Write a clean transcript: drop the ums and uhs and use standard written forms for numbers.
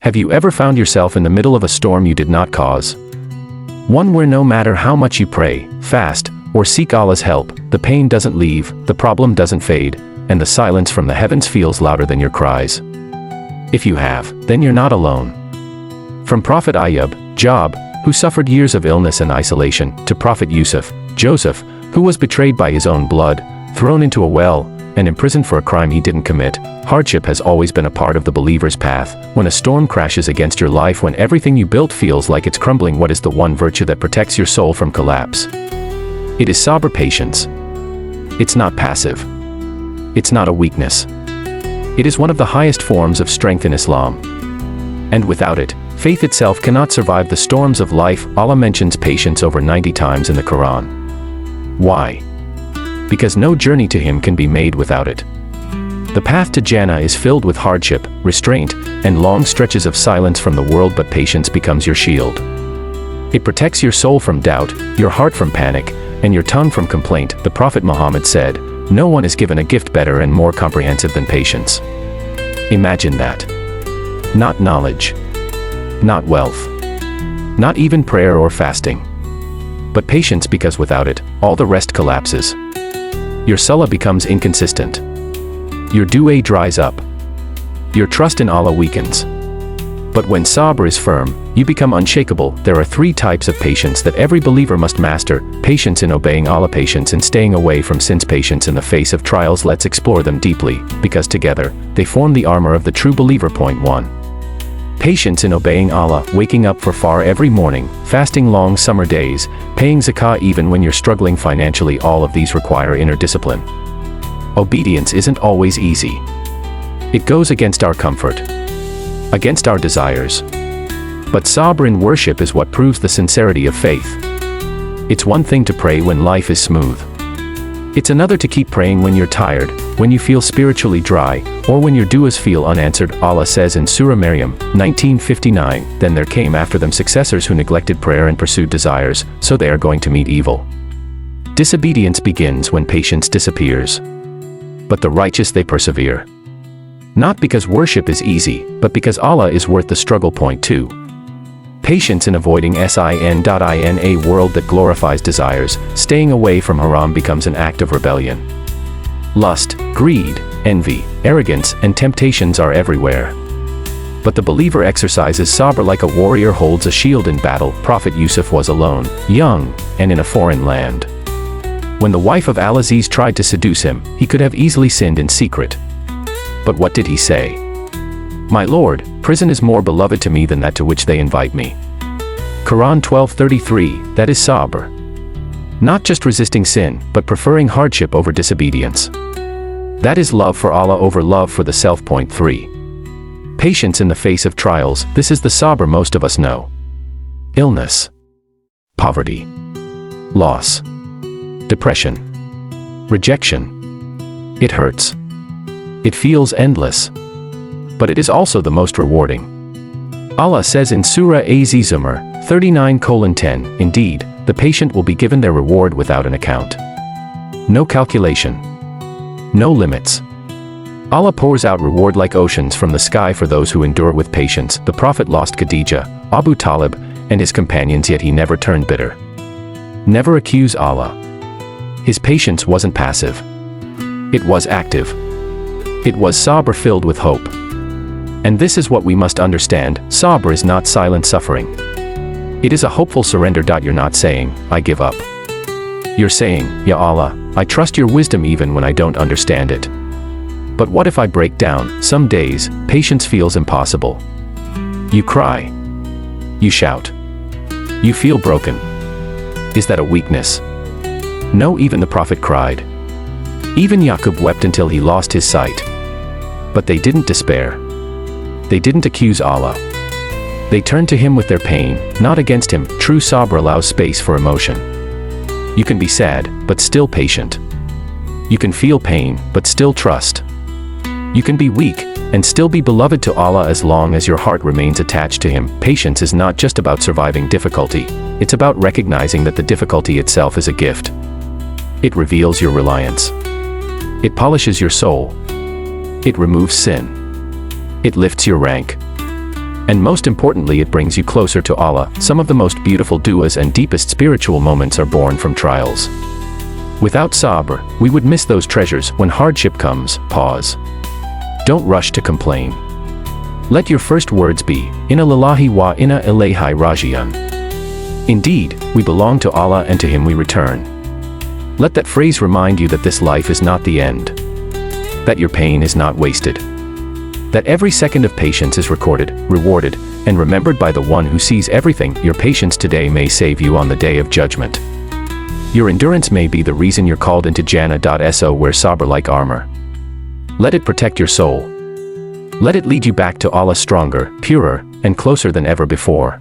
Have you ever found yourself in the middle of a storm you did not cause? One where no matter how much you pray, fast, or seek Allah's help, the pain doesn't leave, the problem doesn't fade, and the silence from the heavens feels louder than your cries. If you have, then you're not alone. From Prophet Ayyub, Job, who suffered years of illness and isolation, to Prophet Yusuf, Joseph, who was betrayed by his own blood, thrown into a well, and imprisoned for a crime he didn't commit, hardship has always been a part of the believer's path. When a storm crashes against your life, when everything you built feels like it's crumbling, what is the one virtue that protects your soul from collapse? It is sabr, patience. It's not passive. It's not a weakness. It is one of the highest forms of strength in Islam. And without it, faith itself cannot survive the storms of life. Allah mentions patience over 90 times in the Qur'an. Why? Because no journey to Him can be made without it. The path to Jannah is filled with hardship, restraint, and long stretches of silence from the world, but patience becomes your shield. It protects your soul from doubt, your heart from panic, and your tongue from complaint. The Prophet Muhammad said, "No one is given a gift better and more comprehensive than patience." Imagine that. Not knowledge, not wealth, not even prayer or fasting, but patience, because without it, all the rest collapses. Your salah becomes inconsistent. Your dua dries up. Your trust in Allah weakens. But when sabr is firm, you become unshakable. There are 3 types of patience that every believer must master: patience in obeying Allah, patience in staying away from sins, patience in the face of trials. Let's explore them deeply, because together, they form the armor of the true believer. Point 1. Patience in obeying Allah, waking up for far every morning, fasting long summer days, paying zakah even when you're struggling financially. All of these require inner discipline. Obedience isn't always easy. It goes against our comfort, against our desires. But sabr in worship is what proves the sincerity of faith. It's one thing to pray when life is smooth. It's another to keep praying when you're tired, when you feel spiritually dry, or when your du'as feel unanswered. Allah says in Surah Maryam 19:59, "Then there came after them successors who neglected prayer and pursued desires, so they are going to meet evil." Disobedience begins when patience disappears. But the righteous, they persevere. Not because worship is easy, but because Allah is worth the struggle. Point 2. Patience in avoiding sin. In a world that glorifies desires, staying away from haram becomes an act of rebellion. Lust, greed, envy, arrogance, and temptations are everywhere. But the believer exercises sabr like a warrior holds a shield in battle. Prophet Yusuf was alone, young, and in a foreign land. When the wife of Al-Aziz tried to seduce him, he could have easily sinned in secret. But what did he say? "My Lord, prison is more beloved to me than that to which they invite me." Quran 12:33, that is sabr. Not just resisting sin, but preferring hardship over disobedience. That is love for Allah over love for the self. Point 3. Patience in the face of trials. This is the sabr most of us know. Illness, poverty, loss, depression, rejection. It hurts. It feels endless. But it is also the most rewarding. Allah says in Surah Az-Zumar 39:10, "Indeed, the patient will be given their reward without an account." No calculation. No limits. Allah pours out reward like oceans from the sky for those who endure with patience. The Prophet lost Khadija, Abu Talib, and his companions, yet he never turned bitter. Never accuse Allah. His patience wasn't passive. It was active. It was sabr filled with hope. And this is what we must understand: sabr is not silent suffering. It is a hopeful surrender. You're not saying, "I give up." You're saying, "Ya Allah, I trust your wisdom even when I don't understand it." But what if I break down? Some days, patience feels impossible. You cry. You shout. You feel broken. Is that a weakness? No, even the Prophet cried. Even Yaqub wept until he lost his sight. But they didn't despair. They didn't accuse Allah. They turned to Him with their pain, not against Him. True sabr allows space for emotion. You can be sad, but still patient. You can feel pain, but still trust. You can be weak, and still be beloved to Allah as long as your heart remains attached to Him. Patience is not just about surviving difficulty. It's about recognizing that the difficulty itself is a gift. It reveals your reliance. It polishes your soul. It removes sin. It lifts your rank. And most importantly, it brings you closer to Allah. Some of the most beautiful du'as and deepest spiritual moments are born from trials. Without sabr, we would miss those treasures. When hardship comes, pause. Don't rush to complain. Let your first words be, Inna lillahi wa inna ilayhi raji'un. Indeed, we belong to Allah and to Him we return. Let that phrase remind you that this life is not the end. That your pain is not wasted. That every second of patience is recorded, rewarded, and remembered by the one who sees everything. Your patience today may save you on the day of judgment. Your endurance may be the reason you're called into Jannah. So wear sabr like armor. Let it protect your soul. Let it lead you back to Allah stronger, purer, and closer than ever before.